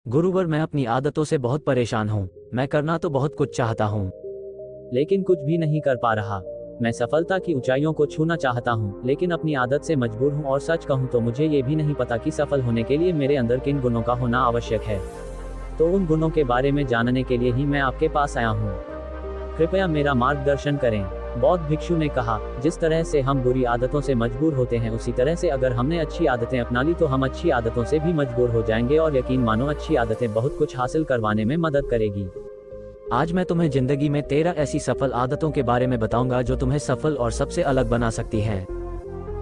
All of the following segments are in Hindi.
गुरुवर, मैं अपनी आदतों से बहुत परेशान हूँ। मैं करना तो बहुत कुछ चाहता हूँ, लेकिन कुछ भी नहीं कर पा रहा। मैं सफलता की ऊंचाइयों को छूना चाहता हूँ, लेकिन अपनी आदत से मजबूर हूँ, और सच कहूँ तो मुझे ये भी नहीं पता कि सफल होने के लिए मेरे अंदर किन गुणों का होना आवश्यक है। तो उन गुणों के बारे में जानने के लिए ही मैं आपके पास आया हूँ। कृपया मेरा मार्गदर्शन करें। बौद्ध भिक्षु ने कहा, जिस तरह से हम बुरी आदतों से मजबूर होते हैं, उसी तरह से अगर हमने अच्छी आदतें अपना ली तो हम अच्छी आदतों से भी मजबूर हो जाएंगे, और यकीन मानो अच्छी आदतें बहुत कुछ हासिल करवाने में मदद करेगी। आज मैं तुम्हें जिंदगी में 13 ऐसी सफल आदतों के बारे में बताऊंगा जो तुम्हें सफल और सबसे अलग बना सकती हैं।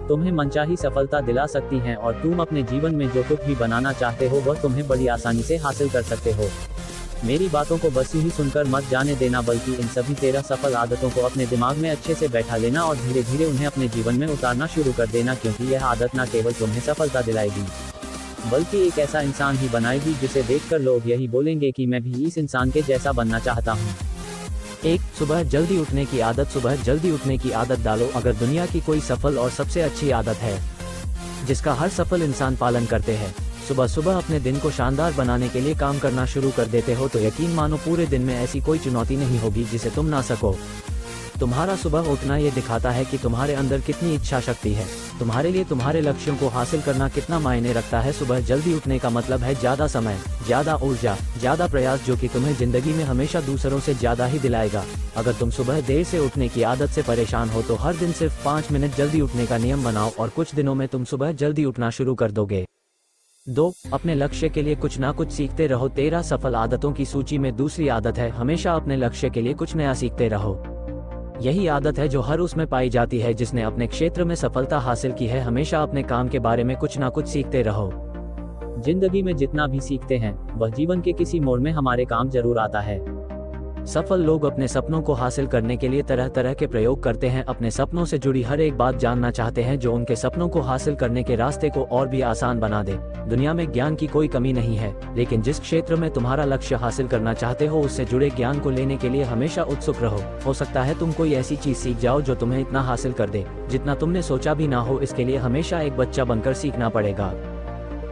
तुम्हें मनचाही सफलता दिला सकती हैं, और तुम अपने जीवन में जो कुछ भी बनाना चाहते हो वह तुम्हें बड़ी आसानी से हासिल कर सकते हो। मेरी बातों को बस यूं ही सुनकर मत जाने देना, बल्कि इन सभी 13 सफल आदतों को अपने दिमाग में अच्छे से बैठा लेना और धीरे धीरे उन्हें अपने जीवन में उतारना शुरू कर देना, क्योंकि यह आदत न केवल तुम्हें सफलता दिलाएगी, बल्कि एक ऐसा इंसान ही बनाएगी जिसे देखकर लोग यही बोलेंगे कि मैं भी इस इंसान के जैसा बनना चाहता हूँ। 1. सुबह जल्दी उठने की आदत। सुबह जल्दी उठने की आदत डालो। अगर दुनिया की कोई सफल और सबसे अच्छी आदत है जिसका हर सफल इंसान पालन करते हैं, सुबह सुबह अपने दिन को शानदार बनाने के लिए काम करना शुरू कर देते हो, तो यकीन मानो पूरे दिन में ऐसी कोई चुनौती नहीं होगी जिसे तुम ना सको। तुम्हारा सुबह उठना ये दिखाता है कि तुम्हारे अंदर कितनी इच्छा शक्ति है, तुम्हारे लिए तुम्हारे लक्ष्यों को हासिल करना कितना मायने रखता है। सुबह जल्दी उठने का मतलब है ज्यादा समय, ज्यादा ऊर्जा, ज्यादा प्रयास, जो कि तुम्हें जिंदगी में हमेशा दूसरों से ज्यादा ही दिलाएगा। अगर तुम सुबह देर से उठने की आदत से परेशान हो तो हर दिन सिर्फ 5 मिनट जल्दी उठने का नियम बनाओ, और कुछ दिनों में तुम सुबह जल्दी उठना शुरू कर दोगे। 2. अपने लक्ष्य के लिए कुछ ना कुछ सीखते रहो। 13 सफल आदतों की सूची में दूसरी आदत है, हमेशा अपने लक्ष्य के लिए कुछ नया सीखते रहो। यही आदत है जो हर उसमें पाई जाती है जिसने अपने क्षेत्र में सफलता हासिल की है। हमेशा अपने काम के बारे में कुछ ना कुछ सीखते रहो। जिंदगी में जितना भी सीखते हैं वह जीवन के किसी मोड़ में हमारे काम जरूर आता है। सफल लोग अपने सपनों को हासिल करने के लिए तरह तरह के प्रयोग करते हैं, अपने सपनों से जुड़ी हर एक बात जानना चाहते हैं जो उनके सपनों को हासिल करने के रास्ते को और भी आसान बना दे। दुनिया में ज्ञान की कोई कमी नहीं है, लेकिन जिस क्षेत्र में तुम्हारा लक्ष्य हासिल करना चाहते हो उससे जुड़े ज्ञान को लेने के लिए हमेशा उत्सुक रहो। हो सकता है तुम कोई ऐसी चीज सीख जाओ जो तुम्हें इतना हासिल कर दे जितना तुमने सोचा भी ना हो। इसके लिए हमेशा एक बच्चा बनकर सीखना पड़ेगा।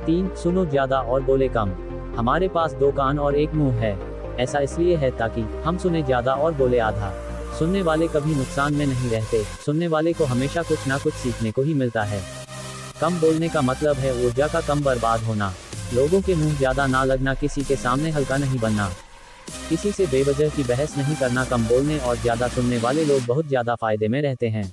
3. सुनो ज्यादा और बोले कम। हमारे पास 2 कान और 1 मुंह है। ऐसा इसलिए है ताकि हम सुने ज्यादा और बोले आधा। सुनने वाले कभी नुकसान में नहीं रहते, सुनने वाले को हमेशा कुछ ना कुछ सीखने को ही मिलता है। कम बोलने का मतलब है ऊर्जा का कम बर्बाद होना। लोगों के मुंह ज्यादा ना लगना, किसी के सामने हल्का नहीं बनना, किसी से बेवजह की बहस नहीं करना। कम बोलने और ज्यादा सुनने वाले लोग बहुत ज्यादा फायदे में रहते हैं।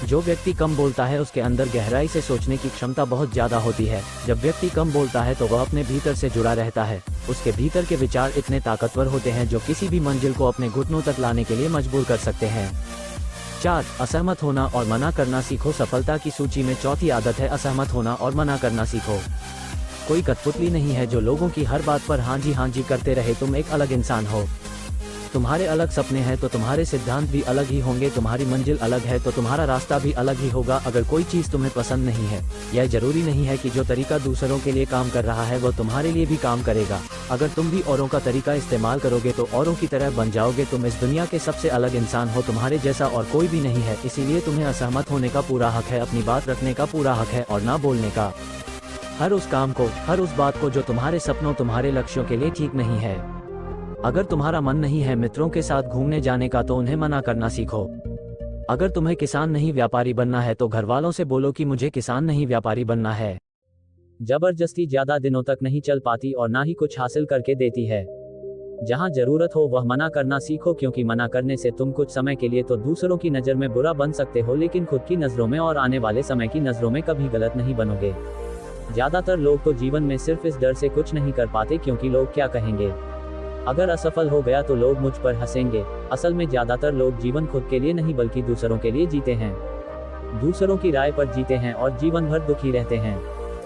जो व्यक्ति कम बोलता है उसके अंदर गहराई से सोचने की क्षमता बहुत ज्यादा होती है। जब व्यक्ति कम बोलता है तो वह अपने भीतर से जुड़ा रहता है। उसके भीतर के विचार इतने ताकतवर होते हैं जो किसी भी मंजिल को अपने घुटनों तक लाने के लिए मजबूर कर सकते हैं। 4. असहमत होना और मना करना सीखो। सफलता की सूची में चौथी आदत है असहमत होना और मना करना सीखो। कोई कठपुतली नहीं है जो लोगों की हर बात पर हाँ जी करते रहे। तुम एक अलग इंसान हो, तुम्हारे अलग सपने हैं तो तुम्हारे सिद्धांत भी अलग ही होंगे, तुम्हारी मंजिल अलग है तो तुम्हारा रास्ता भी अलग ही होगा। अगर कोई चीज़ तुम्हें पसंद नहीं है, यह जरूरी नहीं है कि जो तरीका दूसरों के लिए काम कर रहा है वह तुम्हारे लिए भी काम करेगा। अगर तुम भी औरों का तरीका इस्तेमाल करोगे तो औरों की तरह बन जाओगे। तुम इस दुनिया के सबसे अलग इंसान हो, तुम्हारे जैसा और कोई भी नहीं है। इसीलिए तुम्हें असहमत होने का पूरा हक है, अपनी बात रखने का पूरा हक है, और ना बोलने का। हर उस काम को, हर उस बात को जो तुम्हारे सपनों, तुम्हारे लक्ष्यों के लिए ठीक नहीं है। अगर तुम्हारा मन नहीं है मित्रों के साथ घूमने जाने का तो उन्हें मना करना सीखो। अगर तुम्हें किसान नहीं व्यापारी बनना है तो घर वालों से बोलो कि मुझे किसान नहीं व्यापारी बनना है। जबरदस्ती ज्यादा दिनों तक नहीं चल पाती और ना ही कुछ हासिल करके देती है। जहां जरूरत हो वह मना करना सीखो, क्योंकि मना करने से तुम कुछ समय के लिए तो दूसरों की नज़र में बुरा बन सकते हो, लेकिन खुद की नज़रों में और आने वाले समय की नज़रों में कभी गलत नहीं बनोगे। ज्यादातर लोग तो जीवन में सिर्फ इस डर से कुछ नहीं कर पाते क्योंकि लोग क्या कहेंगे। अगर असफल हो गया तो लोग मुझ पर हंसेंगे। असल में ज्यादातर लोग जीवन खुद के लिए नहीं बल्कि दूसरों के लिए जीते हैं, दूसरों की राय पर जीते हैं और जीवन भर दुखी रहते हैं।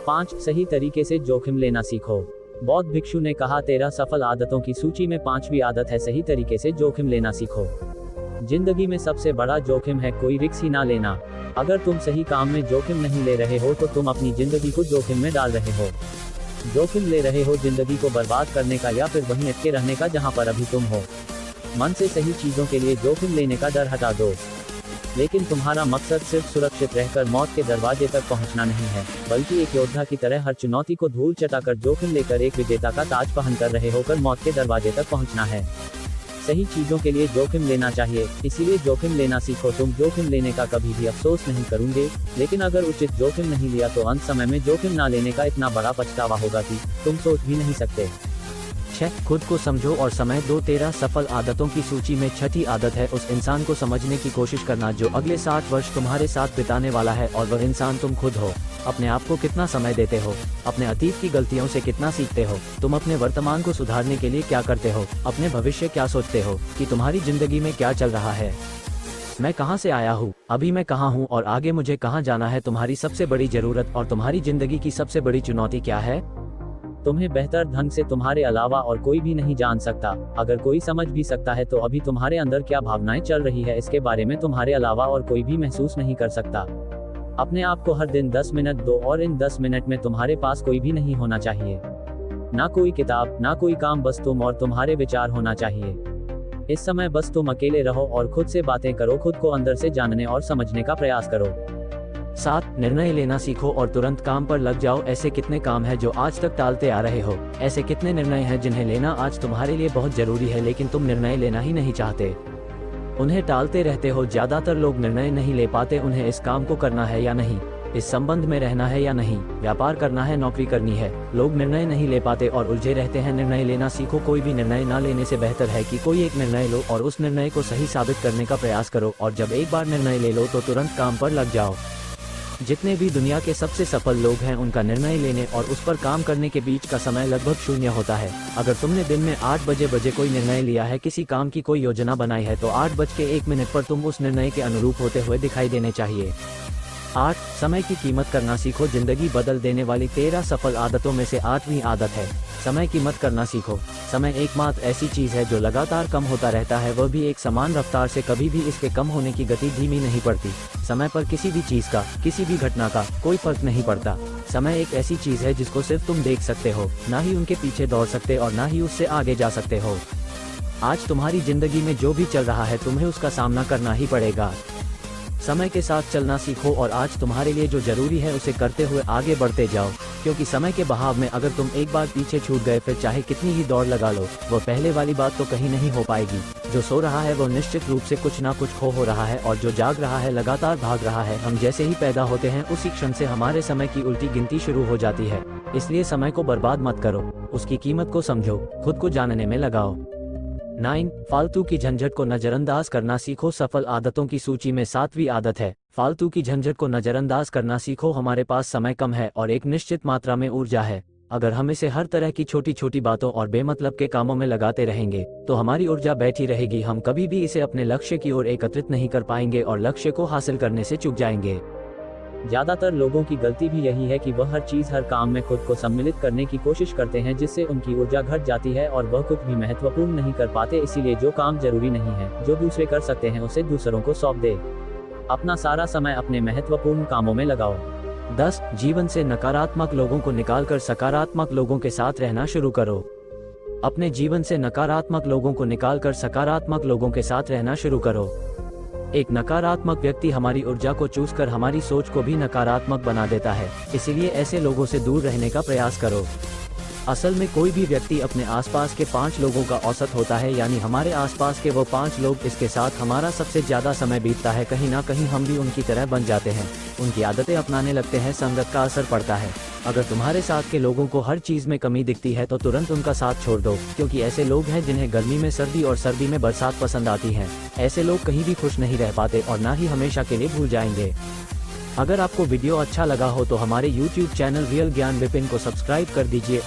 5. सही तरीके से जोखिम लेना सीखो। बौद्ध भिक्षु ने कहा, 13 सफल आदतों की सूची में 5वीं आदत है सही तरीके से जोखिम लेना सीखो। जिंदगी में सबसे बड़ा जोखिम है कोई रिस्क ही ना लेना। अगर तुम सही काम में जोखिम नहीं ले रहे हो तो तुम अपनी जिंदगी को जोखिम में डाल रहे हो। जोखिम ले रहे हो जिंदगी को बर्बाद करने का या फिर वहीं अटके रहने का जहां पर अभी तुम हो। मन से सही चीजों के लिए जोखिम लेने का डर हटा दो। लेकिन तुम्हारा मकसद सिर्फ सुरक्षित रहकर मौत के दरवाजे तक पहुंचना नहीं है, बल्कि एक योद्धा की तरह हर चुनौती को धूल चटाकर जोखिम लेकर एक विजेता का ताज पहनकर रहे होकर मौत के दरवाजे तक पहुंचना है। सही चीजों के लिए जोखिम लेना चाहिए, इसीलिए जोखिम लेना सीखो। तुम जोखिम लेने का कभी भी अफसोस नहीं करोगे, लेकिन अगर उचित जोखिम नहीं लिया तो अंत समय में जोखिम ना लेने का इतना बड़ा पछतावा होगा कि तुम सोच भी नहीं सकते। 6. खुद को समझो और समय दो। 13 सफल आदतों की सूची में छठी आदत है उस इंसान को समझने की कोशिश करना जो अगले 60 वर्ष तुम्हारे साथ बिताने वाला है, और वह इंसान तुम खुद हो। अपने आप को कितना समय देते हो, अपने अतीत की गलतियों से कितना सीखते हो, तुम अपने वर्तमान को सुधारने के लिए क्या करते हो, अपने भविष्य क्या सोचते हो, कि तुम्हारी जिंदगी में क्या चल रहा है। मैं कहां से आया हूं, अभी मैं कहां हूं और आगे मुझे कहां जाना है। तुम्हारी सबसे बड़ी जरूरत और तुम्हारी जिंदगी की सबसे बड़ी चुनौती क्या है? तुम्हें बेहतर ढंग से तुम्हारे अलावा और कोई भी नहीं जान सकता। अगर कोई समझ भी सकता है तो अभी तुम्हारे अंदर क्या भावनाएं चल रही है इसके बारे में तुम्हारे अलावा और कोई भी महसूस नहीं कर सकता। अपने आप को हर दिन 10 मिनट दो और इन 10 मिनट में तुम्हारे पास कोई भी नहीं होना चाहिए, ना कोई किताब, ना कोई काम, बस तुम और तुम्हारे विचार होना चाहिए। इस समय बस तुम अकेले रहो और खुद से बातें करो, खुद को अंदर से जानने और समझने का प्रयास करो। 7. निर्णय लेना सीखो और तुरंत काम पर लग जाओ। ऐसे कितने काम हैं जो आज तक टालते आ रहे हो? ऐसे कितने निर्णय हैं जिन्हें लेना आज तुम्हारे लिए बहुत जरूरी है, लेकिन तुम निर्णय लेना ही नहीं चाहते, उन्हें टालते रहते हो। ज्यादातर लोग निर्णय नहीं ले पाते, उन्हें इस काम को करना है या नहीं, इस संबंध में रहना है या नहीं, व्यापार करना है, नौकरी करनी है। लोग निर्णय नहीं ले पाते और उलझे रहते हैं। निर्णय लेना सीखो। कोई भी निर्णय ना लेने से बेहतर है कि कोई एक निर्णय लो और उस निर्णय को सही साबित करने का प्रयास करो, और जब एक बार निर्णय ले लो तो तुरंत काम पर लग जाओ। जितने भी दुनिया के सबसे सफल लोग हैं उनका निर्णय लेने और उस पर काम करने के बीच का समय लगभग 0 होता है। अगर तुमने दिन में 8 बजे कोई निर्णय लिया है, किसी काम की कोई योजना बनाई है, तो 8:01 पर तुम उस निर्णय के अनुरूप होते हुए दिखाई देने चाहिए। 8. समय की कीमत करना सीखो। जिंदगी बदल देने वाली 13 सफल आदतों में से 8वीं आदत है समय की कीमत करना सीखो। समय एकमात्र ऐसी चीज है जो लगातार कम होता रहता है, वह भी एक समान रफ्तार से। कभी भी इसके कम होने की गति धीमी नहीं पड़ती। समय पर किसी भी चीज का, किसी भी घटना का कोई फर्क नहीं पड़ता। समय एक ऐसी चीज है जिसको सिर्फ तुम देख सकते हो, ना ही उनके पीछे दौड़ सकते और ना ही उससे आगे जा सकते हो। आज तुम्हारी जिंदगी में जो भी चल रहा है तुम्हें उसका सामना करना ही पड़ेगा। समय के साथ चलना सीखो और आज तुम्हारे लिए जो जरूरी है उसे करते हुए आगे बढ़ते जाओ, क्योंकि समय के बहाव में अगर तुम एक बार पीछे छूट गए फिर चाहे कितनी ही दौड़ लगा लो, वो पहले वाली बात तो कहीं नहीं हो पाएगी। जो सो रहा है वो निश्चित रूप से कुछ ना कुछ खो हो रहा है, और जो जाग रहा है लगातार भाग रहा है। हम जैसे ही पैदा होते हैं उसी क्षण से हमारे समय की उल्टी गिनती शुरू हो जाती है। इसलिए समय को बर्बाद मत करो, उसकी कीमत को समझो, खुद को जानने में लगाओ। 9. फालतू की झंझट को नजरअंदाज करना सीखो। सफल आदतों की सूची में 7वीं आदत है फालतू की झंझट को नजरअंदाज करना सीखो। हमारे पास समय कम है और एक निश्चित मात्रा में ऊर्जा है। अगर हम इसे हर तरह की छोटी छोटी बातों और बेमतलब के कामों में लगाते रहेंगे तो हमारी ऊर्जा बैठी रहेगी। हम कभी भी इसे अपने लक्ष्य की ओर एकत्रित नहीं कर पाएंगे और लक्ष्य को हासिल करने से चूक जाएंगे। ज्यादातर लोगों की गलती भी यही है कि वह हर चीज, हर काम में खुद को सम्मिलित करने की कोशिश करते हैं, जिससे उनकी ऊर्जा घट जाती है और वह कुछ भी महत्वपूर्ण नहीं कर पाते। इसीलिए जो काम जरूरी नहीं है, जो दूसरे कर सकते हैं, उसे दूसरों को सौंप दे। अपना सारा समय अपने महत्वपूर्ण कामों में लगाओ। 10. जीवन से नकारात्मक लोगों को निकालकर सकारात्मक लोगों के साथ रहना शुरू करो। अपने जीवन से नकारात्मक लोगों को निकालकर सकारात्मक लोगों के साथ रहना शुरू करो। एक नकारात्मक व्यक्ति हमारी ऊर्जा को चूस कर हमारी सोच को भी नकारात्मक बना देता है, इसीलिए ऐसे लोगों से दूर रहने का प्रयास करो। असल में कोई भी व्यक्ति अपने आसपास के 5 लोगों का औसत होता है, यानी हमारे आसपास के वो 5 लोग, इसके साथ हमारा सबसे ज्यादा समय बीतता है। कहीं ना कहीं हम भी उनकी तरह बन जाते हैं, उनकी आदतें अपनाने लगते हैं, संगत का असर पड़ता है। अगर तुम्हारे साथ के लोगों को हर चीज में कमी दिखती है तो तुरंत उनका साथ छोड़ दो, क्योंकि ऐसे लोग हैं जिन्हें गर्मी में सर्दी और सर्दी में बरसात पसंद आती है। ऐसे लोग कहीं भी खुश नहीं रह पाते और ना ही हमेशा के लिए भूल जाएंगे। अगर आपको वीडियो अच्छा लगा हो तो हमारे YouTube चैनल रियल ज्ञान विपिन को सब्सक्राइब कर दीजिए।